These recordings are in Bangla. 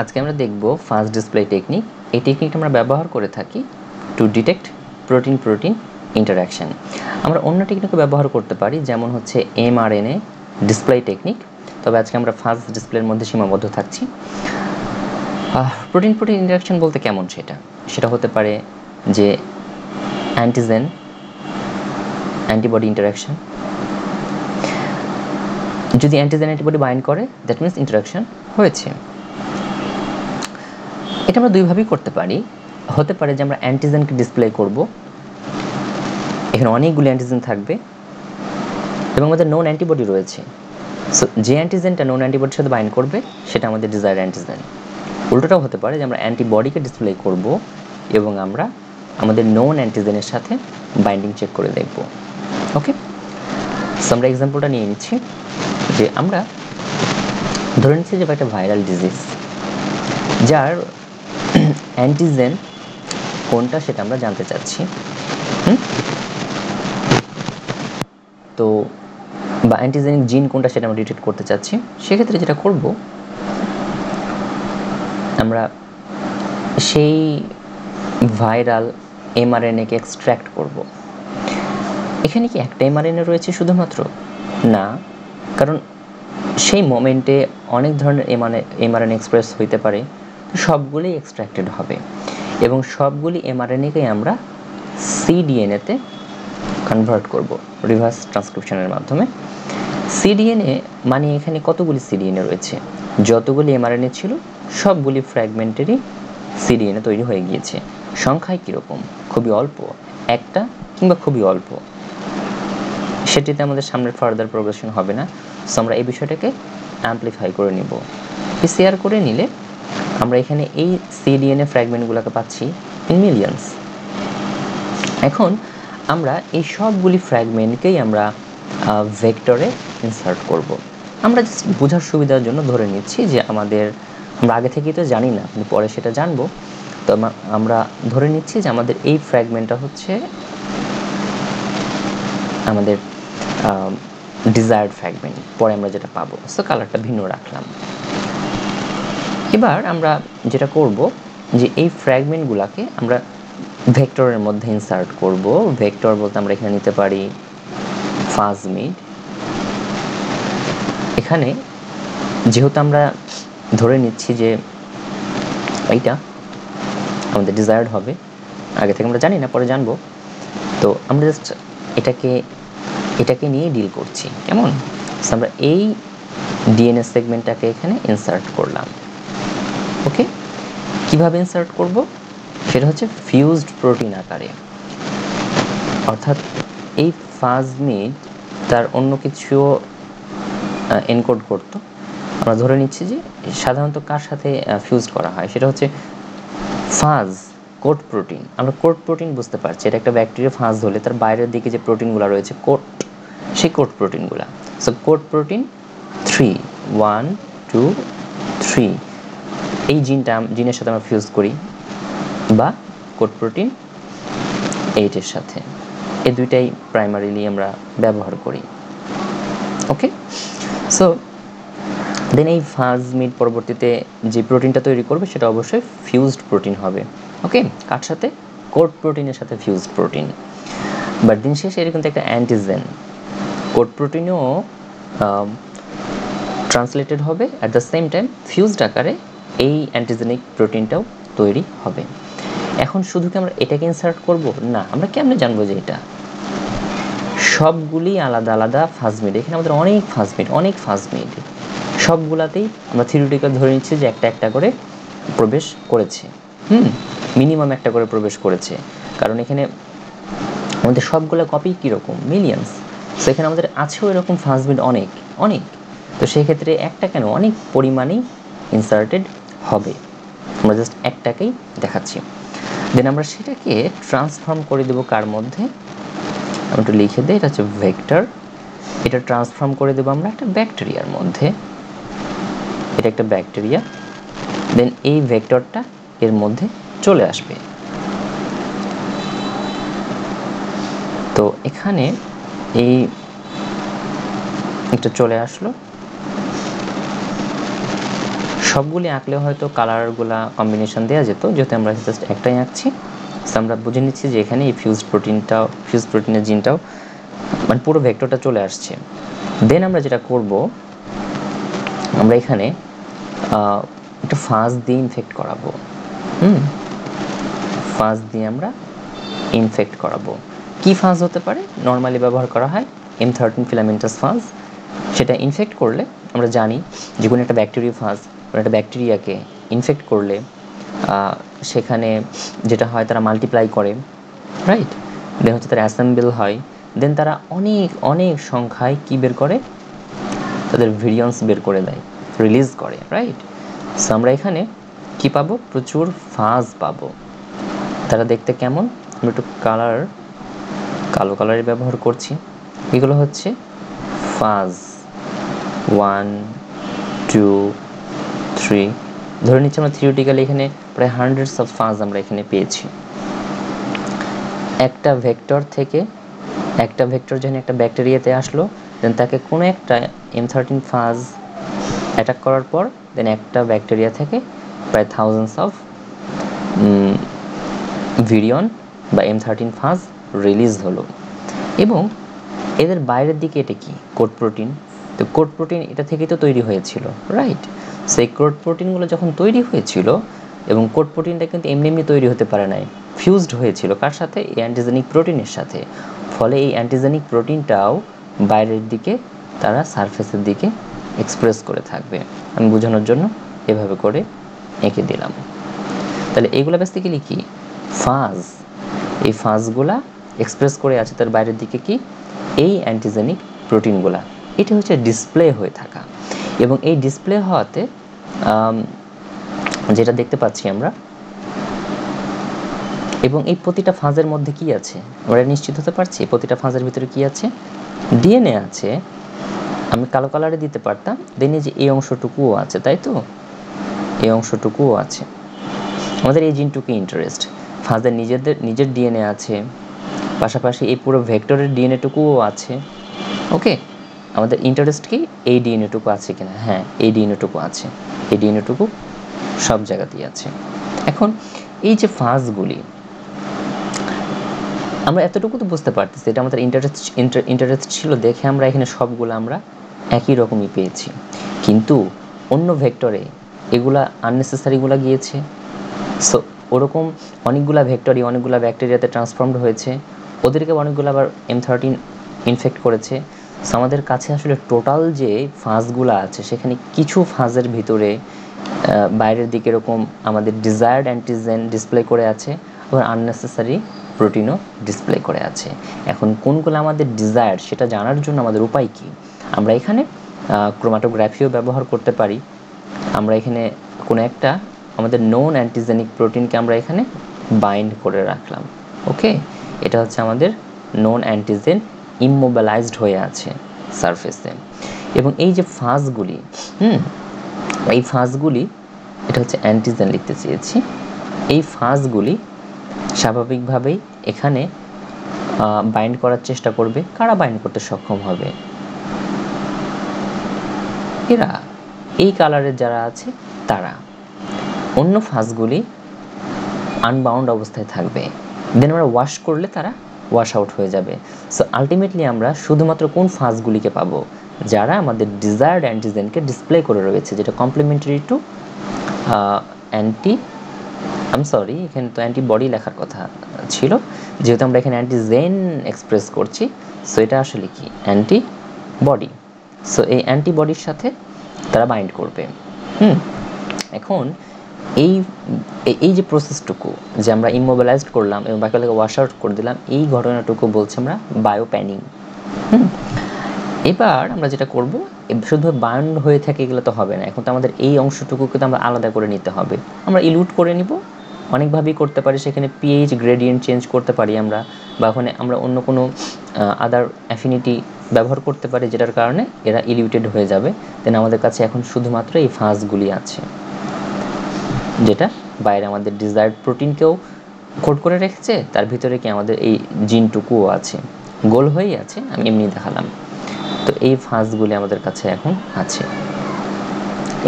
আজকে আমরা দেখব ফাস্ট ডিসপ্লে টেকনিক। এই টেকনিকটা আমরা ব্যবহার করে থাকি to detect protein protein interaction. আমরা অন্য টেকনিকও ব্যবহার করতে পারি, যেমন হচ্ছে mRNA ডিসপ্লে টেকনিক, তবে আজকে আমরা ফাস্ট ডিসপ্লের মধ্যে সীমাবদ্ধ থাকছি। প্রোটিন প্রোটিন ইন্টারাকশন বলতে কেমন সেটা হতে পারে যে অ্যান্টিজেন অ্যান্টিবডি ইন্টারাকশন। যদি অ্যান্টিজেন অ্যান্টিবডি বাইন্ড করে, দ্যাট মিনস ইন্টারাকশন হয়েছে। এটা আমরা দুইভাবেই করতে পারি। হতে পারে যে আমরা অ্যান্টিজেনকে ডিসপ্লে করব, এখানে অনেকগুলো অ্যান্টিজেন থাকবে এবং আমাদের নোন অ্যান্টিবডি রয়েছে। সো যে অ্যান্টিজেনটা নোন অ্যান্টিবডির সাথে বাইন্ড করবে সেটা আমাদের ডিজায়ার্ড অ্যান্টিজেন। উল্টোটাও হতে পারে যে আমরা অ্যান্টিবডিকে ডিসপ্লে করব এবং আমরা আমাদের নোন অ্যান্টিজেনের সাথে বাইন্ডিং চেক করে দেখব। ওকে, সো আমরা এক্সাম্পলটা নিয়ে নিচ্ছি যে আমরা ধরে নিচ্ছি যে একটা ভাইরাল ডিজিজ, যার অ্যান্টিজেন কোনটা সেটা আমরা জানতে চাচ্ছি। তো বা অ্যান্টিজেনিক জিন কোনটা সেটা আমরা ডিটেক্ট করতে চাচ্ছি। সেক্ষেত্রে যেটা করব, আমরা সেই ভাইরাল mRNA-কে এক্সট্র্যাক্ট করব। এখানে কি একটা mRNA রয়েছে শুধুমাত্র? না, কারণ সেই মোমেন্টে অনেক ধরনের mRNA এক্সপ্রেস হইতে পারে, সবগুলি এক্সট্র্যাক্টেড হবে এবং সবগুলি mRNA-কেই আমরা cDNA-তে কনভার্ট করব রিভার্স ট্রান্সক্রিপশনের মাধ্যমে। cDNA মানে এখানে কতগুলি cDNA রয়েছে, যতগুলি mRNA ছিল সবগুলি ফ্র্যাগমেন্টেরই cDNA তৈরি হয়ে গিয়েছে। সংখ্যায় কীরকম? খুবই অল্প, একটা কিংবা খুবই অল্প, সেটিতে আমাদের সামনের ফার্দার প্রোগ্রেশন হবে না। সো আমরা এই বিষয়টাকে অ্যাম্পলিফাই করে নিব। শেয়ার করে নিলে আমরা এখানে এই cDNA ফ্র্যাগমেন্টগুলোকে পাচ্ছি ইন মিলিয়নস। এখন আমরা এই সবগুলি ফ্র্যাগমেন্টকেই আমরা ভেক্টরে ইনসার্ট করব। আমরা জাস্ট বোঝার সুবিধার জন্য ধরে নিচ্ছি যে আমরা আগে থেকেই তো জানি না, পরে সেটা জানবো। তো আমরা ধরে নিচ্ছি যে আমাদের এই ফ্র্যাগমেন্টটা হচ্ছে আমাদের ডিজায়ার্ড ফ্র্যাগমেন্ট, পরে আমরা যেটা পাবো। সো কালারটা ভিন্ন রাখলাম। এবার আমরা যেটা করব যে এই ফ্র্যাগমেন্টগুলোকে আমরা ভেক্টরের মধ্যে ইনসার্ট করব। ভেক্টর বলতে আমরা এখানে নিতে পারি প্লাজমিড। এখানে যেহেতু আমরা ধরে নিচ্ছি যে এইটা আমাদের ডিজায়ার্ড হবে, আগে থেকে আমরা জানি না, পরে জানবো। তো আমরা জাস্ট এটাকে নিয়ে ডিল করছি, কেমন? আমরা এই ডিএনএ সেগমেন্টটাকে এখানে ইনসার্ট করলাম। ওকে, কিভাবে ইনসার্ট করব সেটা হচ্ছে ফিউজড প্রোটিন আকারে, অর্থাৎ এই প্লাজমিড তার অন্য কিছু এনকোড করতো। আমরা ধরে নিচ্ছি যে সাধারণত কার সাথে ফিউজ করা হয়, সেটা হচ্ছে ফাজ কোট প্রোটিন। আমরা কোট প্রোটিন বুঝতে পারছি, এটা একটা ব্যাকটেরিয়া ফাজ হলে তার বাইরের দিকে যে প্রোটিনগুলো রয়েছে কোট, সেই কোট প্রোটিনগুলো। সো কোট প্রোটিন 3 1 2 3 এই জিনের সাথে আমরা ফিউজ করি, বা কোট প্রোটিন 8-এর সাথে। এই দুইটাই প্রাইমারিলি আমরা ব্যবহার করি। ওকে, সো দেন এই প্লাজমিড পরবর্তীতে যে প্রোটিনটা তৈরি করবে সেটা অবশ্যই ফিউজড প্রোটিন হবে। ওকে, কার সাথে? কোট প্রোটিনের সাথে ফিউজড প্রোটিন। বাট দিন শেষে এর কিন্তু একটা অ্যান্টিজেন কোট প্রোটিনও ট্রান্সলেটেড হবে, at the same time fused আকারে এই অ্যান্টিজেনিক প্রোটিনটাও তৈরি হবে। এখন শুধু কি আমরা এটাকে ইনসার্ট করব? না, আমরা কেমনে জানবো যে এটা? সবগুলি আলাদা আলাদা প্লাজমিড, এখানে আমাদের অনেক প্লাজমিড, সবগুলাতেই আমরা থিওরিটিক্যাল ধরে নিচ্ছি যে একটা একটা করে প্রবেশ করেছে। মিনিমাম একটা করে প্রবেশ করেছে, কারণ এখানে আমাদের সবগুলো কপি কীরকম? মিলিয়নস। সেখানে আমাদের আছেও এরকম প্লাজমিড অনেক। তো সেই ক্ষেত্রে একটা কেন, অনেক পরিমাণেই ইনসার্টেড হবে। আমরা জাস্ট একটাকেই দেখাচ্ছি। দেন আমরা সেটাকে ট্রান্সফর্ম করে দেবো কার মধ্যে? আমি একটু লিখে দিই, এটা হচ্ছে ভেক্টর। এটা ট্রান্সফর্ম করে দেবো আমরা একটা ব্যাকটেরিয়ার মধ্যে। এটা একটা ব্যাকটেরিয়া, দেন এই ভেক্টরটা এর মধ্যে চলে আসবে। তো এখানে এই একটা চলে আসলো, সবগুলি আঁকলে হয়তো কালারগুলা কম্বিনেশন দেওয়া যেত, যেহেতু আমরা জাস্ট একটাই আঁকছি। সো আমরা বুঝে নিচ্ছি যে এখানে এই ফিউজ প্রোটিনের জিনটাও মানে পুরো ভেক্টরটা চলে আসছে। দেন আমরা যেটা করব, আমরা এখানে একটা ফাজ দিয়ে ইনফেক্ট করাবো। ফাজ দিয়ে আমরা ইনফেক্ট করাবো। কি ফাজ হতে পারে? নর্মালি ব্যবহার করা হয় M13 ফিলামেন্টাস ফাজ। সেটা ইনফেক্ট করলে আমরা জানি যে কোনো একটা ব্যাকটেরিয়া ফাজ, কোনো একটা ব্যাকটেরিয়াকে ইনফেক্ট করলে সেখানে যেটা হয় তারা মাল্টিপ্লাই করে, রাইট? দেন হচ্ছে তারা অ্যাসেম্বল হয়, দেন তারা অনেক অনেক সংখ্যায় কী বের করে, তাদের ভেরিয়েন্স বের করে দেয়, রিলিজ করে, রাইট? সো আমরা এখানে কি পাবো? প্রচুর ফাজ পাবো। তারা দেখতে কেমন? আমরা একটু কালো কালারের ব্যবহার করছি। এগুলো হচ্ছে ফাজ 1 2 3, ধরে নিচ্ছি আমরা থিওরিটিক্যালি এখানে প্রায় হান্ড্রেডস অফ ফাজ আমরা এখানে পেয়েছি। একটা ভেক্টর যখন একটা ব্যাকটেরিয়াতে আসলো, দেন তাকে কোনো একটা M13 ফাজ অ্যাটাক করার পর দেন একটা ব্যাকটেরিয়া থেকে প্রায় থাউজেন্ডস অফ ভিরিয়ন বা M13 ফাজ রিলিজ হলো। এবং এদের বাইরের দিকে এটা কি? Code protein. তো কোড প্রোটিন এটা থেকেই তো তৈরি হয়েছিল, রাইট? সেই কোড প্রোটিনগুলো যখন তৈরি হয়েছিল, এবং কোড প্রোটিনটা কিন্তু এমনি এমনি তৈরি হতে পারে নাই, ফিউজড হয়েছিল কার সাথে? এই অ্যান্টিজেনিক প্রোটিনের সাথে। ফলে এই অ্যান্টিজেনিক প্রোটিনটাও বাইরের দিকে তারা সারফেসের দিকে এক্সপ্রেস করে থাকবে। আমি বোঝানোর জন্য এভাবে করে এঁকে দিলাম। তাহলে এইগুলো বেসিক্যালি কি? ফাজ। এই ফাজগুলা এক্সপ্রেস করে আছে তার বাইরের দিকে কি? এই অ্যান্টিজেনিক প্রোটিনগুলা। এটা হচ্ছে ডিসপ্লে হয়ে থাকা। এবং এই ডিসপ্লে হওয়াতে যেটা দেখতে পাচ্ছি আমরা, এবং এই প্রতিটা ফাজের মধ্যে কি আছে আমরা নিশ্চিত হতে পারছি? প্রতিটা ফাজের ভিতরে কি আছে? ডিএনএ আছে। আমি কালো কালারে দিতে পারতাম, দেন যে এই অংশটুকুও আছে, তাই তো? এই অংশটুকুও আছে। আমাদের এই জিনটুকু ইন্টারেস্ট। ফাজের নিজের ডিএনএ আছে, পাশাপাশি এই পুরো ভেক্টরের ডিএনএটুকুও আছে। ওকে, আমাদের ইন্টারেস্ট কি? এই ডিএনএটুকু আছে কিনা? হ্যাঁ, এই ডিএনএটুকু আছে। এই ডিএনএটুকু সব জায়গাতেই আছে। এখন এই যে ফাজগুলি, আমরা এতটুকু তো বুঝতে পারতেছি এটা আমাদের ইন্টারেস্ট ছিল দেখে আমরা এখানে সবগুলো আমরা একই রকমই পেয়েছি। কিন্তু অন্য ভেক্টরে এগুলা আননেসেসারিগুলো গিয়েছে। সো ওরকম অনেকগুলা ভেক্টরই অনেকগুলা ব্যাকটেরিয়াতে ট্রান্সফর্মড হয়েছে, ওদেরকে অনেকগুলো আবার M13 ইনফেক্ট করেছে। সো আমাদের কাছে আসলে টোটাল যে ফাজগুলো আছে সেখানে কিছু ফাজের ভিতরে বাইরের দিকে এরকম আমাদের ডিজায়ার্ড অ্যান্টিজেন ডিসপ্লে করে আছে, আবার আননেসেসারি প্রোটিনও ডিসপ্লে করে আছে। এখন কোনগুলো আমাদের ডিজায়ার্ড সেটা জানার জন্য আমাদের উপায় কি? আমরা এখানে ক্রোমাটোগ্রাফিও ব্যবহার করতে পারি। আমরা এখানে কোনো একটা আমাদের নোন অ্যান্টিজেনিক প্রোটিনকে আমরা এখানে বাইন্ড করে রাখলাম। ওকে, এটা হচ্ছে আমাদের নোন অ্যান্টিজেন ইমমোবিলাইজড হয়ে আছে সারফেসে। এবং এই যে ফাজগুলি, এই ফাজগুলি, এটা হচ্ছে অ্যান্টিজেন লিখতে চেয়েছি। এই ফাজগুলি স্বাভাবিকভাবেই এখানে বাইন্ড করার চেষ্টা করবে। কারা বাইন্ড করতে সক্ষম হবে? এরা, এই কালারের যারা আছে তারা। অন্য ফাজগুলি আনবাউন্ড অবস্থায় থাকবে, দেন আমরা ওয়াশ করলে তারা ওয়াশ আউট হয়ে যাবে। সো আলটিমেটলি আমরা শুধুমাত্র কোন ফাজগুলিকে পাবো? যারা আমাদের ডিজায়ার্ড অ্যান্টিজেনকে ডিসপ্লে করে রয়েছে, যেটা কমপ্লিমেন্টারি টু এখানে তো অ্যান্টিবডি লেখার কথা ছিল, যেহেতু আমরা এখানে অ্যান্টিজেন এক্সপ্রেস করছি। সো এটা আসলে কি? অ্যান্টিবডি। সো এই অ্যান্টিবডির সাথে তারা বাইন্ড করবে। এখন এই যে প্রসেসটুকু যে আমরা ইমমোবিলাইজড করলাম এবং বাকিগুলোকে ওয়াশ আউট করে দিলাম, এই ঘটনাটুকু বলছি আমরা বায়োপ্যানিং। এবার আমরা যেটা করব, শুধু বাইন্ড হয়ে থাকে এগুলো তো হবে না, এখন তো আমাদের এই অংশটুকুকে তো আমরা আলাদা করে নিতে হবে। আমরা ইলুট করে নিব, অনেকভাবেই করতে পারি। সেখানে পিএইচ গ্রেডিয়েন্ট চেঞ্জ করতে পারি আমরা, বা ওখানে আমরা অন্য কোনো আদার অ্যাফিনিটি ব্যবহার করতে পারি, যেটার কারণে এরা ইলিউটেড হয়ে যাবে। দেন আমাদের কাছে এখন শুধুমাত্র এই ফাজগুলি আছে, যেটা বাইরে আমাদের ডিজায়ার্ড প্রোটিনকেও কোড করে রেখেছে, তার ভিতরে কি আমাদের এই জিনটুকুও আছে, গোল হয়েই আছে, আমি এমনি দেখালাম। তো এই ফাজগুলি আমাদের কাছে এখন আছে।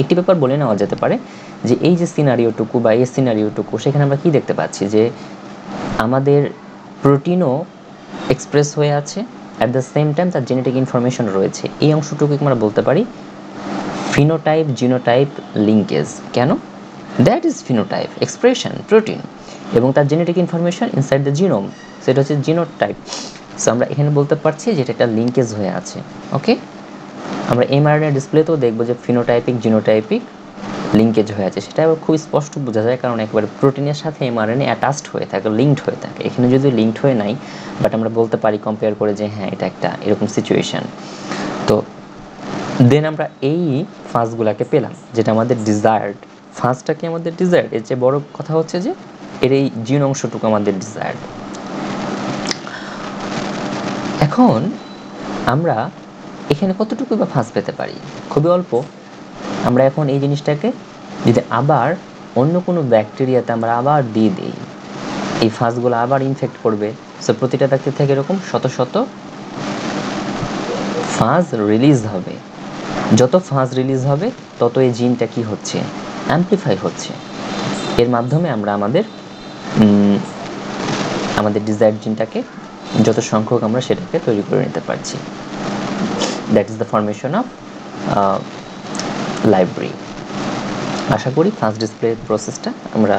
একটি ব্যাপার বলে নেওয়া যেতে পারে যে এই যে সিনারিওটুকু বা এই সিনারিওটুকু, সেখানে আমরা কি দেখতে পাচ্ছি যে আমাদের প্রোটিনও এক্সপ্রেস হয়ে আছে, অ্যাট দ্য সেম টাইম তার জেনেটিক ইনফরমেশন রয়েছে। এই অংশটুকু আমরা বলতে পারি ফিনোটাইপ জিনোটাইপ লিঙ্কেজ। কেন? That is phenotype expression protein, এবং তার genetic information inside the genome, সেটা হচ্ছে জিনোটাইপ। সো আমরা এখানে বলতে পারছি যে এটা একটা লিঙ্কেজ হয়ে আছে। ওকে, আমরা এমআরএনএ ডিসপ্লেতেও দেখবো যে ফিনোটাইপিক জিনোটাইপিক লিঙ্কেজ হয়ে আছে। সেটা আবার খুব স্পষ্ট বোঝা যায়, কারণ একবারে প্রোটিনের সাথে এমআরএনএ অ্যাটাচড হয়ে থাকে, লিঙ্কড হয়ে থাকে। এখানে যদি লিঙ্কড হয়ে নাই, বাট আমরা বলতে পারি কম্পেয়ার করে যে হ্যাঁ এটা একটা এরকম সিচুয়েশান। তো দেন আমরা এই ফাজগুলোকে পেলাম, যেটা আমাদের ডিজায়ার্ড। ফাজটা কি আমাদের ডিজায়ার্ড? এর চেয়ে বড় কথা হচ্ছে যে এর এই জিন অংশটুকু আমাদের ডিজায়ার্ড। এখন আমরা এখানে কতটুকু বা ফাজ পেতে পারি? খুবই অল্প। আমরা এখন এই জিনিসটাকে যদি আবার অন্য কোনো ব্যাকটেরিয়াতে আমরা আবার দিয়ে দিই, এই ফাজগুলো আবার ইনফেক্ট করবে। সো প্রতিটা ব্যাকটেরিয়া থেকে এরকম শত শত ফাজ রিলিজ হবে। যত ফাজ রিলিজ হবে তত এই জিনটা কি হচ্ছে? অ্যামপ্লিফাই হচ্ছে। এর মাধ্যমে আমরা আমাদের ডিজায়ার্ড জিনটাকে যত সংখ্যক আমরা সেটাকে তৈরি করে নিতে পারছি। That is the formation of library. আশা করি ফার্স্ট ডিসপ্লে প্রসেসটা আমরা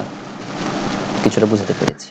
কিছুটা বুঝতে পেরেছি।